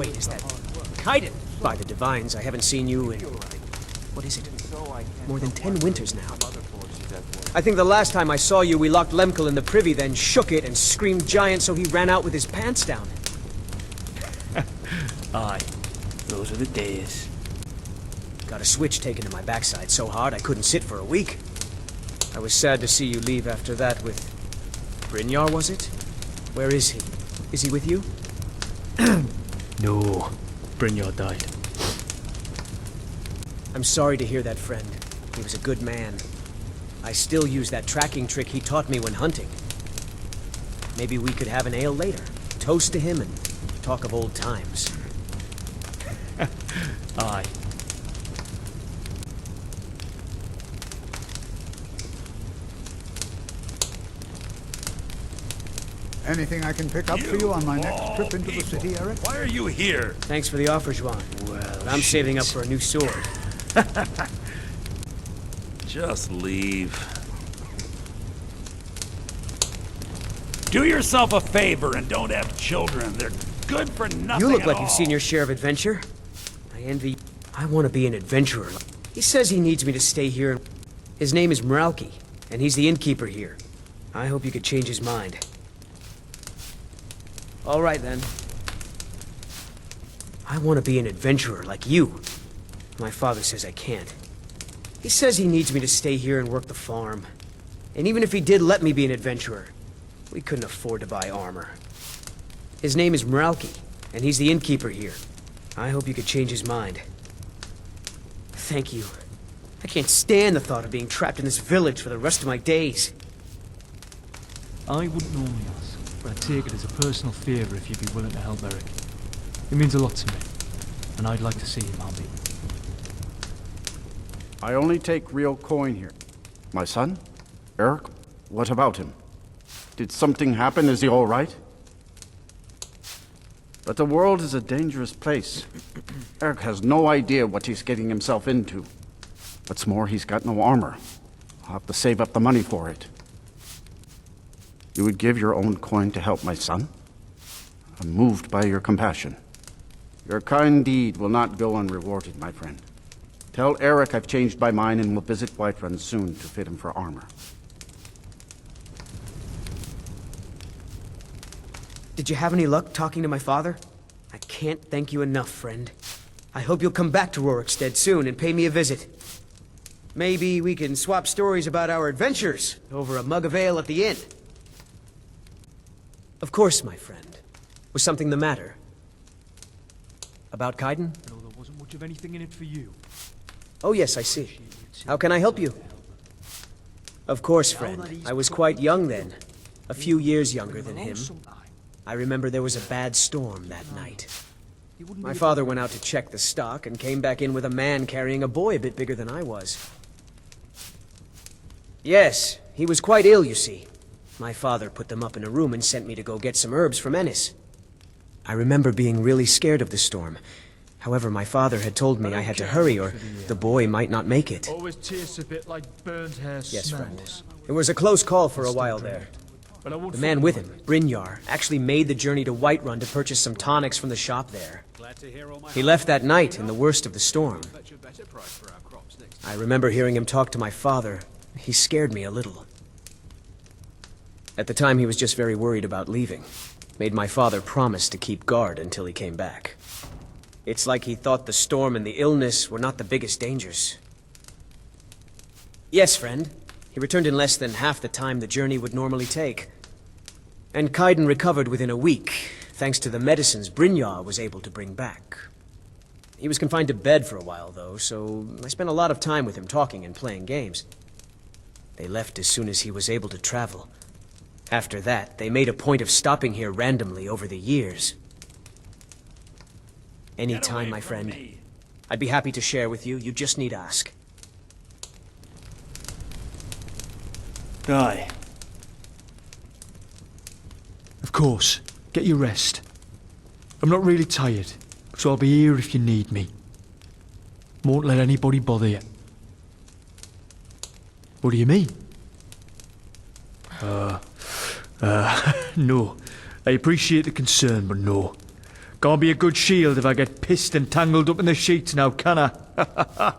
Wait, is that Kaidan? By the divines, I haven't seen you in... What is it? More than 10 winters now. I think the last time I saw you, we locked Lemkel in the privy, then shook it and screamed giant so he ran out with his pants down. Aye, those are the days. Got a switch taken in my backside so hard I couldn't sit for a week. I was sad to see you leave after that with... Brynjar, was it? Where is he? Is he with you? No, Brynjar died. I'm sorry to hear that, friend. He was a good man. I still use that tracking trick he taught me when hunting. Maybe we could have an ale later, toast to him, and talk of old times. Aye. Anything I can pick up for you on my next trip into the city, Eric? Why are you here? Thanks for the offer, Juan. Well, I'm saving up for a new sword. Just leave. Do yourself a favor and don't have children. They're good for nothing. You look at like all. you've seen your share of adventure. I envy... I want to be an adventurer. He says he needs me to stay here. His name is Mralki, and he's the innkeeper here. I hope you could change his mind. All right, then. I want to be an adventurer like you. My father says I can't. He says he needs me to stay here and work the farm. And even if he did let me be an adventurer, we couldn't afford to buy armor. His name is Mralki, and he's the innkeeper here. I hope you could change his mind. Thank you. I can't stand the thought of being trapped in this village for the rest of my days. I wouldn't normally ask, but I'd take it as a personal favour if you'd be willing to help Eric. It means a lot to me, and I'd like to see him happy. I only take real coin here. My son? Eric? What about him? Did something happen? Is he all right? But the world is a dangerous place. Eric has no idea what he's getting himself into. What's more, he's got no armor. I'll have to save up the money for it. You would give your own coin to help my son? I'm moved by your compassion. Your kind deed will not go unrewarded, my friend. Tell Eric I've changed my mind and will visit Whiterun soon to fit him for armor. Did you have any luck talking to my father? I can't thank you enough, friend. I hope you'll come back to Rorikstead soon and pay me a visit. Maybe we can swap stories about our adventures over a mug of ale at the inn. Of course, my friend. Was something the matter? About Kaidan? No, there wasn't much of anything in it for you. Oh yes, I see. How can I help you? Of course, friend. I was quite young then. A few years younger than him. I remember there was a bad storm that night. My father went out to check the stock and came back in with a man carrying a boy a bit bigger than I was. Yes, he was quite ill, you see. My father put them up in a room and sent me to go get some herbs from Ennis. I remember being really scared of the storm. However, my father had told me I had to hurry or the boy might not make it. Always tastes a bit like burnt hair. Yes, friend. It was a close call for a while there. The man with him, Brynjar, actually made the journey to Whiterun to purchase some tonics from the shop there. He left that night in the worst of the storm. I remember hearing him talk to my father. He scared me a little. At the time, he was just very worried about leaving. Made my father promise to keep guard until he came back. It's like he thought the storm and the illness were not the biggest dangers. Yes, friend. He returned in less than half the time the journey would normally take. And Kaidan recovered within a week, thanks to the medicines Brynjar was able to bring back. He was confined to bed for a while, though, so I spent a lot of time with him talking and playing games. They left as soon as he was able to travel. After that, they made a point of stopping here randomly over the years. Any time, my friend. I'd be happy to share with you. You just need ask. Aye. Of course. Get your rest. I'm not really tired, so I'll be here if you need me. Won't let anybody bother you. What do you mean? No. I appreciate the concern, but no. Can't be a good shield if I get pissed and tangled up in the sheets now, can I?